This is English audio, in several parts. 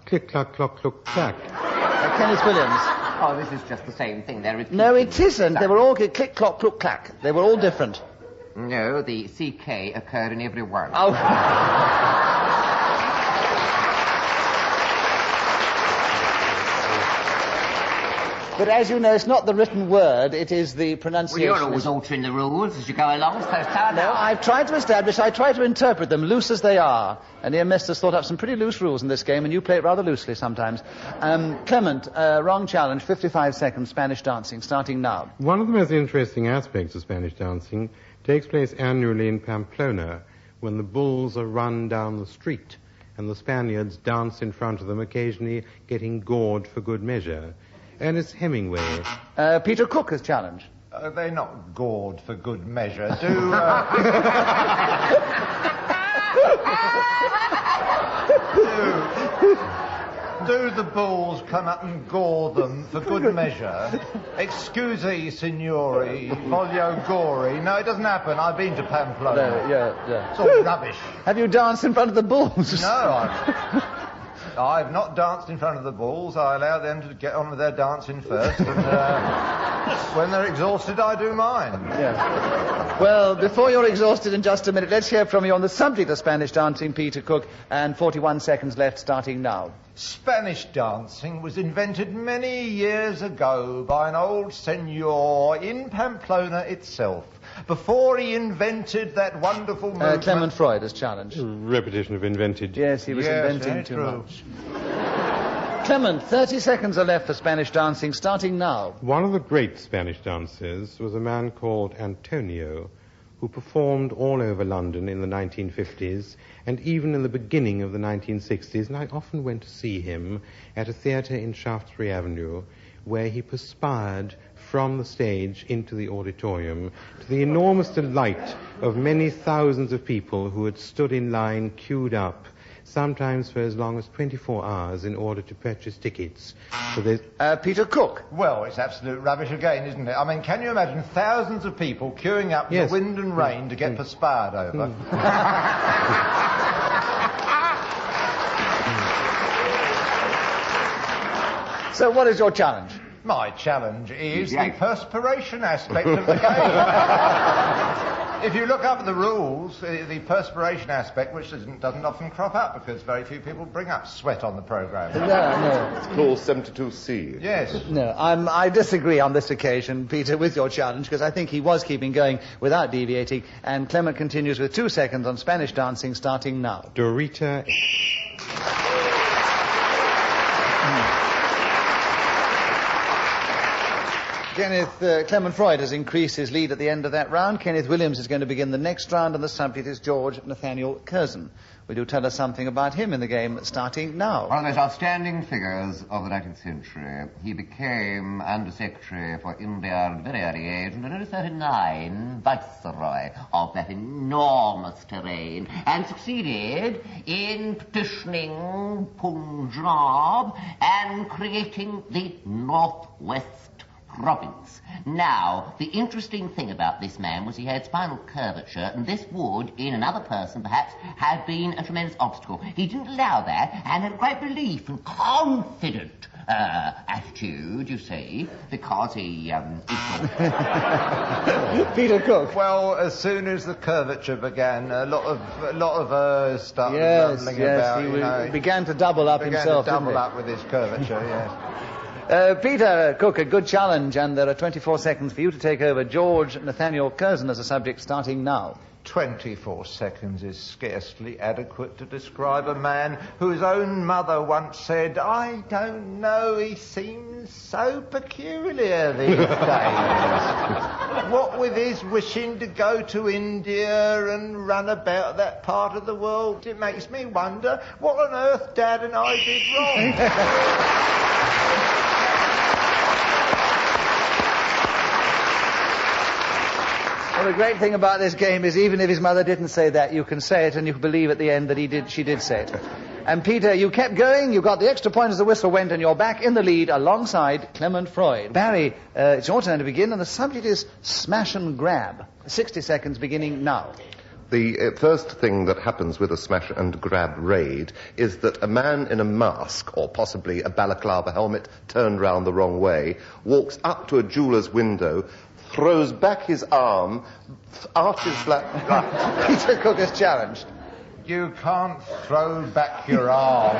Click, clack, clock, clook, clack. Kenneth Williams. Oh, this is just the same thing. They're repeating. No, it isn't. They were all click, clock, clook, clack. They were all different. No, the CK occurred in every one. Oh. But as you know, it's not the written word, it is the pronunciation. Well, you're always altering the rules as you go along, so start No, out. I try to interpret them loose as they are. And Ian Mester's thought up some pretty loose rules in this game, and you play it rather loosely sometimes. Clement, wrong challenge, 55 seconds, Spanish dancing, starting now. One of the most interesting aspects of Spanish dancing takes place annually in Pamplona, when the bulls are run down the street, and the Spaniards dance in front of them, occasionally getting gored for good measure. Ernest Hemingway. Peter Cook has challenged. They're not gored for good measure. Do the bulls come up and gore them for good measure? Excuse, signori, voglio gori. No, it doesn't happen. I've been to Pamplona. No, yeah. It's all rubbish. Have you danced in front of the bulls? No, I've not danced in front of the bulls. I allow them to get on with their dancing first, and when they're exhausted, I do mine. Yeah. Well, before you're exhausted in just a minute, let's hear from you on the subject of Spanish dancing, Peter Cook, and 41 seconds left, starting now. Spanish dancing was invented many years ago by an old senor in Pamplona itself. Before he invented that wonderful movement... Clement Freud has challenged. Repetition of invented. Yes, he was inventing too much. Clement, 30 seconds are left for Spanish dancing, starting now. One of the great Spanish dancers was a man called Antonio, who performed all over London in the 1950s and even in the beginning of the 1960s, and I often went to see him at a theatre in Shaftesbury Avenue, where he perspired from the stage into the auditorium, to the enormous delight of many thousands of people who had stood in line, queued up, sometimes for as long as 24 hours in order to purchase tickets. So Peter Cook. Well, it's absolute rubbish again, isn't it? I mean, can you imagine thousands of people queuing up in the wind and rain to get perspired over? So what is your challenge? My challenge is the perspiration aspect of the game. If you look up the rules, the perspiration aspect, which doesn't often crop up because very few people bring up sweat on the programme. No. It's clause 72C. Yes. No, I disagree on this occasion, Peter, with your challenge, because I think he was keeping going without deviating, and Clement continues with 2 seconds on Spanish dancing, starting now. Dorita... Kenneth, Clement Freud has increased his lead at the end of that round. Kenneth Williams is going to begin the next round, and the subject is George Nathaniel Curzon. Will you tell us something about him in the game, starting now? One of those outstanding figures of the 19th century. He became Under-Secretary for India at a very early age, and in 1939, Viceroy of that enormous terrain, and succeeded in petitioning Punjab and creating the Northwest Province. Now, the interesting thing about this man was he had spinal curvature, and this would, in another person perhaps, have been a tremendous obstacle. He didn't allow that, and had a great belief and confident attitude, you see, because he Peter Cook. Well, as soon as the curvature began, a lot of started rumbling about. He began to double up himself. Began to double up with his curvature, yes. Peter Cook, a good challenge, and there are 24 seconds for you to take over George Nathaniel Curzon as a subject, starting now. 24 seconds is scarcely adequate to describe a man whose own mother once said, "I don't know, he seems so peculiar these days." What with his wishing to go to India and run about that part of the world, it makes me wonder what on earth Dad and I did wrong. Well, the great thing about this game is even if his mother didn't say that, you can say it and you can believe at the end that she did say it. And Peter, you kept going, you got the extra point as the whistle went, and you're back in the lead alongside Clement Freud. Barry, it's your turn to begin, and the subject is smash and grab. 60 seconds beginning now. The first thing that happens with a smash and grab raid is that a man in a mask, or possibly a balaclava helmet turned round the wrong way, walks up to a jeweller's window, throws back his arm, arches flat... Peter Cook is challenged. You can't throw back your arm.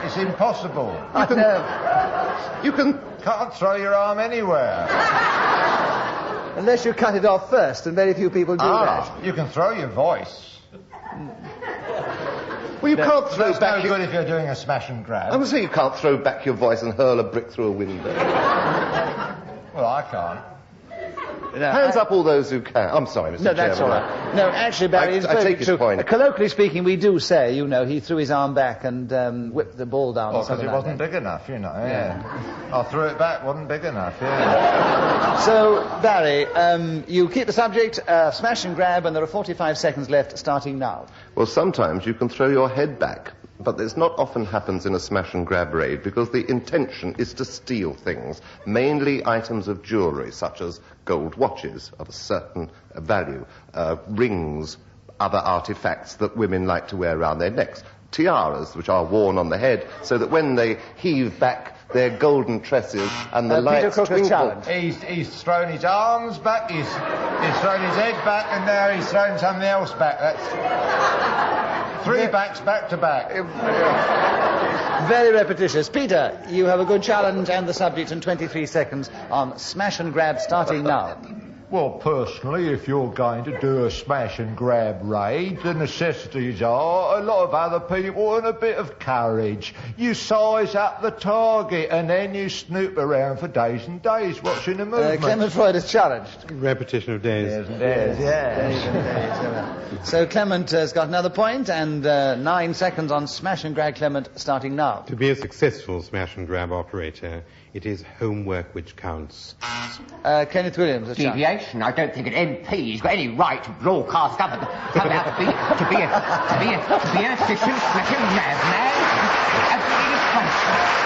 It's impossible. You Can't throw your arm anywhere. Unless you cut it off first, and very few people do that. You can throw your voice. Well, you can't throw That's back no your... good if you're doing a smash and grab. I would say you can't throw back your voice and hurl a brick through a window. Well, I can't. No, Hands up all those who can. I'm sorry, Mr. No, that's all Chairman. right. No, actually, Barry, it's I very take his true. point. Colloquially speaking, we do say, you know, he threw his arm back and whipped the ball down. Well, or because something it like wasn't that. big enough, you know. Yeah. I threw it back, wasn't big enough, yeah. So, Barry, you keep the subject, smash and grab, and there are 45 seconds left, starting now. Well, sometimes you can throw your head back, but this not often happens in a smash and grab raid because the intention is to steal things, mainly items of jewellery, such as gold watches of a certain value, rings, other artifacts that women like to wear around their necks, tiaras, which are worn on the head, so that when they heave back their golden tresses and the lights Peter Cook has twinkle... challenged. He's thrown his arms back, he's thrown his head back, and now he's thrown something else back. That's 3 backs back to back. Very repetitious. Peter, you have a good challenge and the subject in 23 seconds on smash and grab, starting now. Well, personally, if you're going to do a smash and grab raid, the necessities are a lot of other people and a bit of courage. You size up the target and then you snoop around for days and days watching the movement. Clement Freud is challenged. Repetition of days. Days and days, yeah. So Clement has got another point and 9 seconds on smash and grab, Clement, starting now. To be a successful smash and grab operator, it is homework which counts. Kenneth Williams, a challenge. Deviation. I don't think an MP's got any right to broadcast up to be an efficient smash and grab man. Absolutely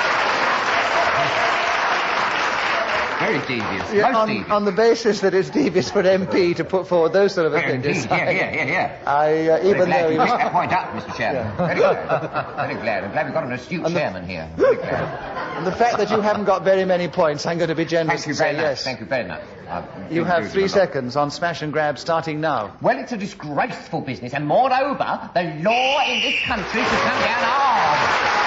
very devious. Yeah, Most devious. on the basis that it's devious for an MP to put forward those sort of opinions. Yeah. Even Very glad though you he missed was... that point up, Mr. Chairman. Very glad. Very glad. I'm glad we've got an astute chairman here. Very glad. And the fact that you haven't got very many points, I'm going to be generous Thank you and say very much. yes. Thank you very much. You have 3 seconds on smash and grab, starting now. Well, it's a disgraceful business, and moreover, the law in this country should come down hard.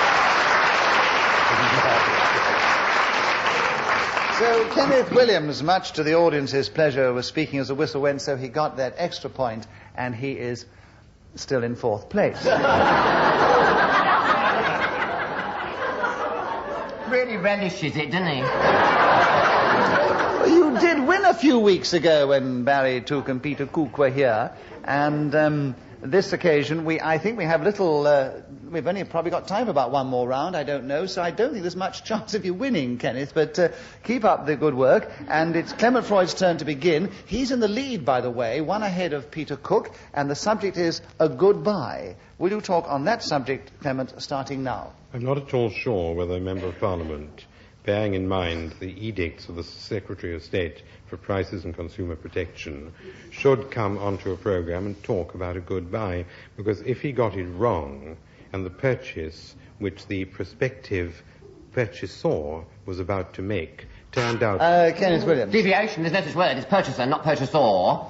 So Kenneth Williams, much to the audience's pleasure, was speaking as the whistle went, so he got that extra point, and he is still in 4th place. Really relishes it, doesn't he? You did win a few weeks ago when Barry Took and Peter Cook were here, and this occasion I think we have we've only probably got time for about one more round, I don't know, so I don't think there's much chance of you winning, Kenneth, but keep up the good work, and it's Clement Freud's turn to begin. He's in the lead, by the way, 1 ahead of Peter Cook, and the subject is a goodbye. Will you talk on that subject, Clement, starting now? I'm not at all sure whether a Member of Parliament, bearing in mind the edicts of the Secretary of State for Prices and Consumer Protection, should come onto a programme and talk about a goodbye, because if he got it wrong, and the purchase which the prospective purchasor was about to make turned out... Kenneth Williams. Deviation, there's no such word. It's purchaser, not purchasor.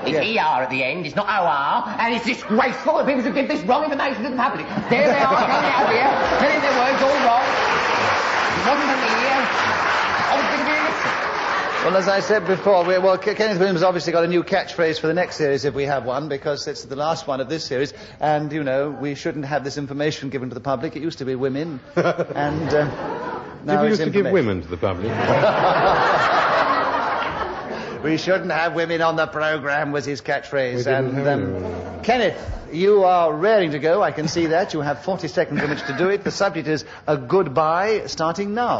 It's ER at the end, it's not OR, and it's disgraceful that people should give this wrong information to the public. There they are, coming out here, telling their words all wrong. It wasn't an ear. I was going to be illicit. Well, as I said before, Kenneth Williams has obviously got a new catchphrase for the next series, if we have one, because it's the last one of this series, and, you know, we shouldn't have this information given to the public. It used to be women, and now we it's used to give information. women to the public. We shouldn't have women on the programme, was his catchphrase. We didn't have And Kenneth, you are raring to go, I can see that. You have 40 seconds in which to do it. The subject is a goodbye, starting now.